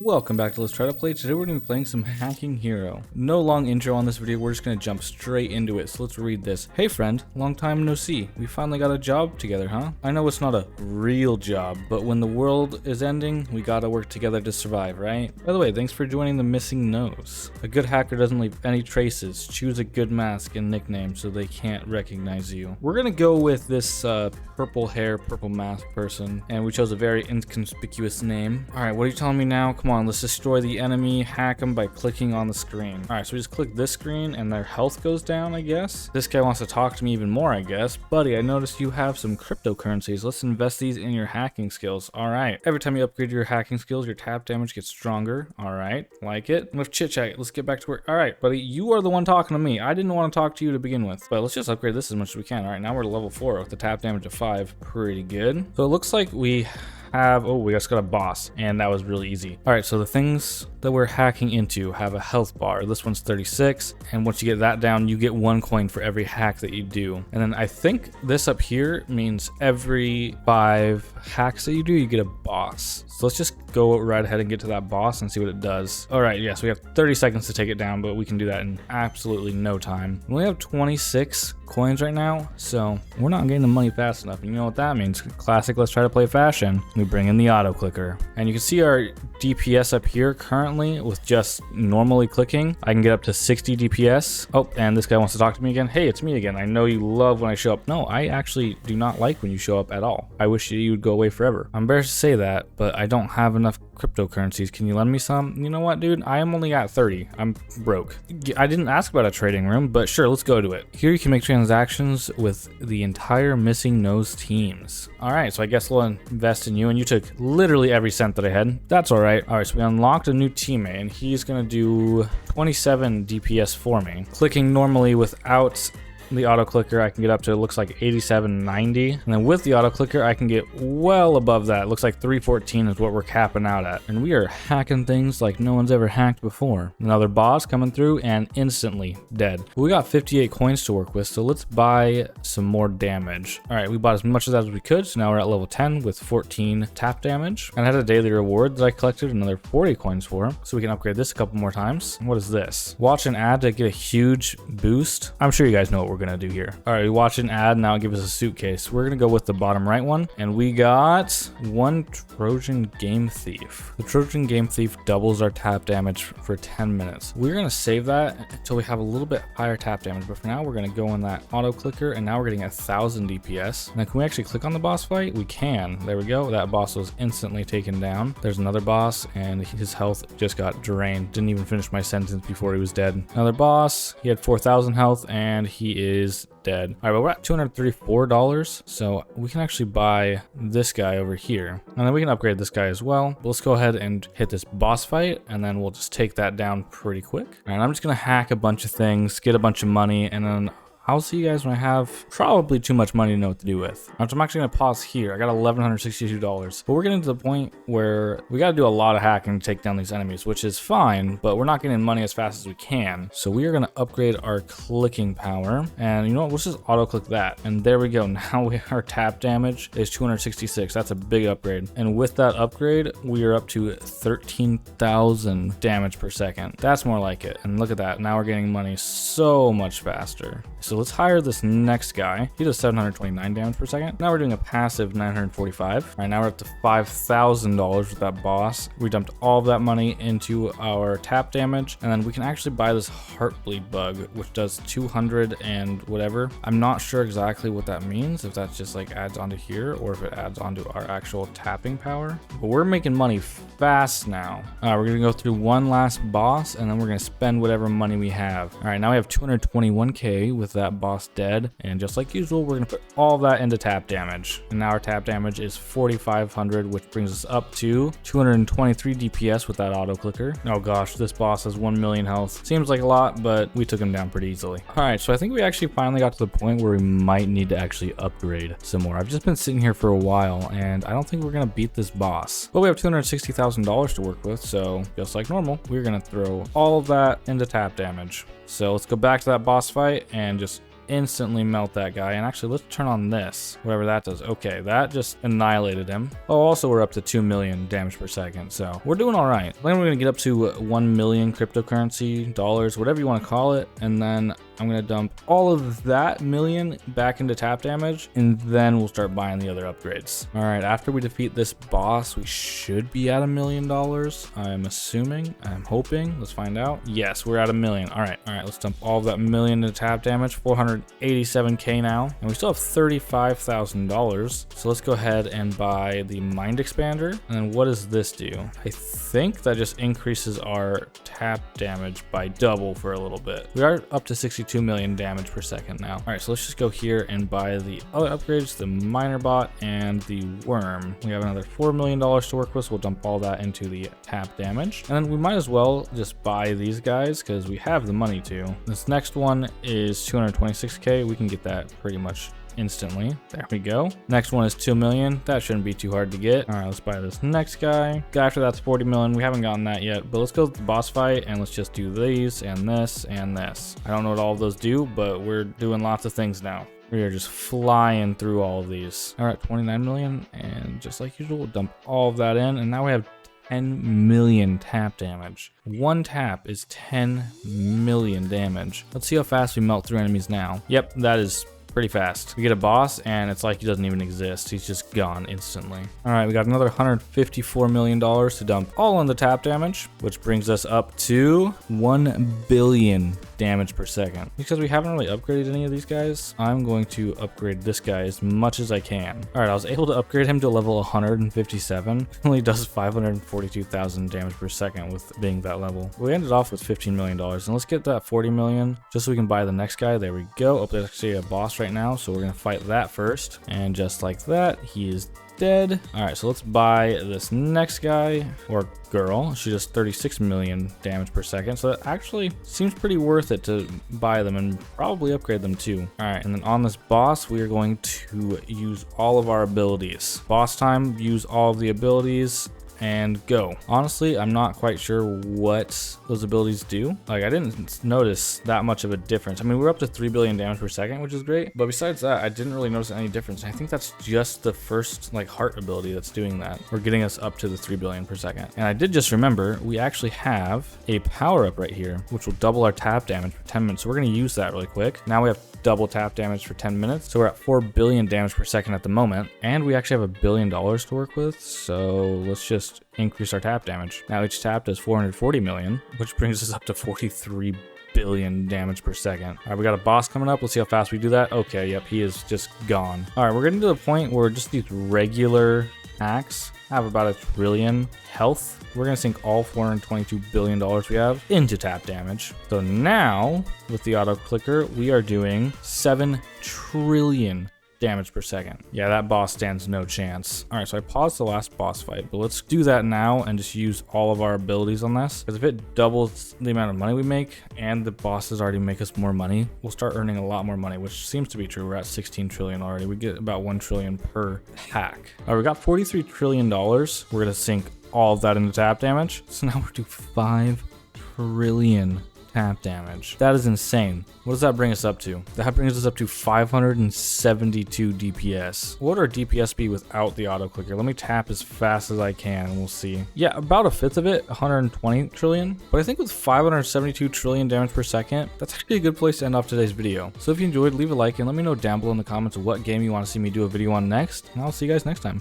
Welcome back to Let's Try to Play. Today we're going to be playing some Hacking Hero. No long intro on this video, we're just going to jump straight into it, so let's read this. Hey friend, long time no see. We finally got a job together, huh? I know it's not a real job, but when the world is ending, we gotta work together to survive, right? By the way, thanks for joining the missing nose. A good hacker doesn't leave any traces. Choose a good mask and nickname so they can't recognize you. We're going to go with this purple hair, purple mask person, and we chose a very inconspicuous name. Alright, what are you telling me now? Come on, let's destroy the enemy, hack them by clicking on the screen. Alright, so we just click this screen and their health goes down, I guess. This guy wants to talk to me even more, I guess. Buddy, I noticed you have some cryptocurrencies. Let's invest these in your hacking skills. Alright, every time you upgrade your hacking skills, your tap damage gets stronger. Alright, like it. Enough chit chat, let's get back to work. Alright, buddy, you are the one talking to me. I didn't want to talk to you to begin with, but let's just upgrade this as much as we can. Alright, now we're to level 4 with the tap damage of 5. Pretty good. So it looks like we have, we just got a boss, and that was really easy. All right, so the things that we're hacking into have a health bar. This one's 36, and once you get that down, you get 1 coin for every hack that you do. And then I think this up here means every 5 hacks that you do, you get a boss. So let's just go right ahead and get to that boss and see what it does. All right, yes, we have 30 seconds to take it down, but we can do that in absolutely no time. We only have 26 coins right now, so we're not getting the money fast enough. And you know what that means? Classic Let's Try to Play fashion. We bring in the auto clicker, and you can see our DPS up here currently with just normally clicking. I can get up to 60 DPS. Oh, and this guy wants to talk to me again. Hey, it's me again. I know you love when I show up. No, I actually do not like when you show up at all. I wish you would go away forever. I'm embarrassed to say that, but I don't have enough cryptocurrencies. Can you lend me some? You know what, dude? I am only at 30. I'm broke. I didn't ask about a trading room, but sure, let's go to it. Here you can make transactions with the entire missing nose teams. All right, so I guess we'll invest in you, and you took literally every cent that I had. That's all right. All right, so we unlocked a new teammate, and he's gonna do 27 DPS for me. Clicking normally without the auto clicker, I can get up to, it looks like 8790, and then with the auto clicker I can get well above that. It looks like 314 is what we're capping out at, and we are hacking things like no one's ever hacked before. Another boss coming through and instantly dead. We got 58 coins to work with, so let's buy some more damage. All right, we bought as much of that as we could, so now we're at level 10 with 14 tap damage, and I had a daily reward that I collected another 40 coins for, so we can upgrade this a couple more times. What is this? Watch an ad to get a huge boost. I'm sure you guys know what we're gonna do here. All right, we watch an ad, now it gives us a suitcase. We're gonna go with the bottom right one, and we got 1 Trojan Game Thief. The Trojan Game Thief doubles our tap damage for 10 minutes. We're gonna save that until we have a little bit higher tap damage, but for now we're gonna go in that auto clicker, and now we're getting 1000 DPS. Now can we actually click on the boss fight? We can. There we go. That boss was instantly taken down. There's another boss, and his health just got drained. Didn't even finish my sentence before he was dead. Another boss, he had 4000 health, and he is dead. All right, but we're at $234, so we can actually buy this guy over here, and then we can upgrade this guy as well. But let's go ahead and hit this boss fight, and then we'll just take that down pretty quick. All right, I'm just gonna hack a bunch of things, get a bunch of money, and then I'll see you guys when I have probably too much money to know what to do with. So I'm actually gonna pause here. I got $1,162, but we're getting to the point where we gotta do a lot of hacking to take down these enemies, which is fine, but we're not getting money as fast as we can. So we are gonna upgrade our clicking power, and you know what, let's just auto click that. And there we go. Now our tap damage is 266. That's a big upgrade. And with that upgrade, we are up to 13,000 damage per second. That's more like it. And look at that. Now we're getting money so much faster. So let's hire this next guy. He does 729 damage per second. Now we're doing a passive 945. All right, now we're up to $5,000 with that boss. We dumped all of that money into our tap damage, and then we can actually buy this Heartbleed bug, which does 200 and whatever. I'm not sure exactly what that means, if that's just like adds onto here or if it adds onto our actual tapping power. But we're making money fast now. We're gonna go through one last boss, and then we're gonna spend whatever money we have. All right, now we have 221K with that boss dead, and just like usual, we're gonna put all of that into tap damage, and now our tap damage is 4,500, which brings us up to 223 DPS with that auto clicker. Oh gosh, this boss has 1 million health. Seems like a lot, but we took him down pretty easily. All right, so I think we actually finally got to the point where we might need to actually upgrade some more. I've just been sitting here for a while, and I don't think we're gonna beat this boss, but we have $260,000 to work with, so just like normal, we're gonna throw all of that into tap damage. So let's go back to that boss fight and just instantly melt that guy. And actually, let's turn on this, whatever that does. Okay, that just annihilated him. Oh, also we're up to 2 million damage per second, so we're doing all right. I think we're gonna get up to 1 million cryptocurrency, dollars, whatever you want to call it, and then I'm gonna dump all of that million back into tap damage, and then we'll start buying the other upgrades. All right, after we defeat this boss, we should be at $1 million. I'm assuming, I'm hoping. Let's find out. Yes, we're at 1 million. All right, let's dump all of that million into tap damage. 487k now, and we still have $35,000. So let's go ahead and buy the mind expander. And then what does this do? I think that just increases our tap damage by double for a little bit. We are up to 62 million damage per second now. All right, so let's just go here and buy the other upgrades, the miner bot and the worm. We have another $4 million to work with, so we'll dump all that into the tap damage. And then we might as well just buy these guys because we have the money to. This next one is 226k. We can get that pretty much instantly. There we go. Next one is 2 million. That shouldn't be too hard to get. All right, let's buy this next guy. Guy after that's 40 million. We haven't gotten that yet, but let's go to the boss fight and let's just do these and this and this. I don't know what all of those do, but we're doing lots of things now. We are just flying through all of these. All right, 29 million, and just like usual, we'll dump all of that in, and now we have 10 million tap damage. One tap is 10 million damage. Let's see how fast we melt through enemies now. Yep, that is pretty fast. We get a boss and it's like he doesn't even exist. He's just gone instantly. All right, we got another $154 million to dump all on the tap damage, which brings us up to 1 billion damage per second. Because we haven't really upgraded any of these guys, I'm going to upgrade this guy as much as I can. All right, I was able to upgrade him to level 157. It only does 542,000 damage per second with being that level. We ended off with $15 million, and let's get that 40 million just so we can buy the next guy. There we go. Oh, there's actually a boss right now, so we're gonna fight that first. And just like that, he is dead. All right, so let's buy this next guy or girl. She does 36 million damage per second, so that actually seems pretty worth it to buy them and probably upgrade them too. All right, and then on this boss, we are going to use all of our abilities. Boss time, use all of the abilities and go. Honestly, I'm not quite sure what those abilities do. Like, I didn't notice that much of a difference. I mean, we're up to 3 billion damage per second, which is great, but besides that, I didn't really notice any difference. I think that's just the first like heart ability that's doing that. We're getting us up to the 3 billion per second. And I did just remember we actually have a power up right here, which will double our tap damage for 10 minutes. So we're gonna use that really quick. Now we have double tap damage for 10 minutes. So we're at 4 billion damage per second at the moment. And we actually have $1 billion to work with. So let's just increase our tap damage. Now each tap does 440 million, which brings us up to 43 billion damage per second. All right, we got a boss coming up. Let's see how fast we do that. Okay, yep, he is just gone. All right, we're getting to the point where just these regular hacks have about 1 trillion health. We're gonna sink all $422 billion we have into tap damage. So now with the auto clicker, we are doing 7 trillion damage per second. Yeah, that boss stands no chance. All right, so I paused the last boss fight, but let's do that now and just use all of our abilities on this. Because if it doubles the amount of money we make and the bosses already make us more money, we'll start earning a lot more money, which seems to be true. We're at 16 trillion already. We get about 1 trillion per hack. All right, we got $43 trillion. We're gonna sink all of that into tap damage. So now we're to 5 trillion tap damage. That is insane. What does that bring us up to? That brings us up to 572 DPS. What would our DPS be without the auto clicker? Let me tap as fast as I can and we'll see. Yeah, about 1/5 of it, 120 trillion. But I think with 572 trillion damage per second, that's actually a good place to end off today's video. So if you enjoyed, leave a like and let me know down below in the comments what game you want to see me do a video on next. And I'll see you guys next time.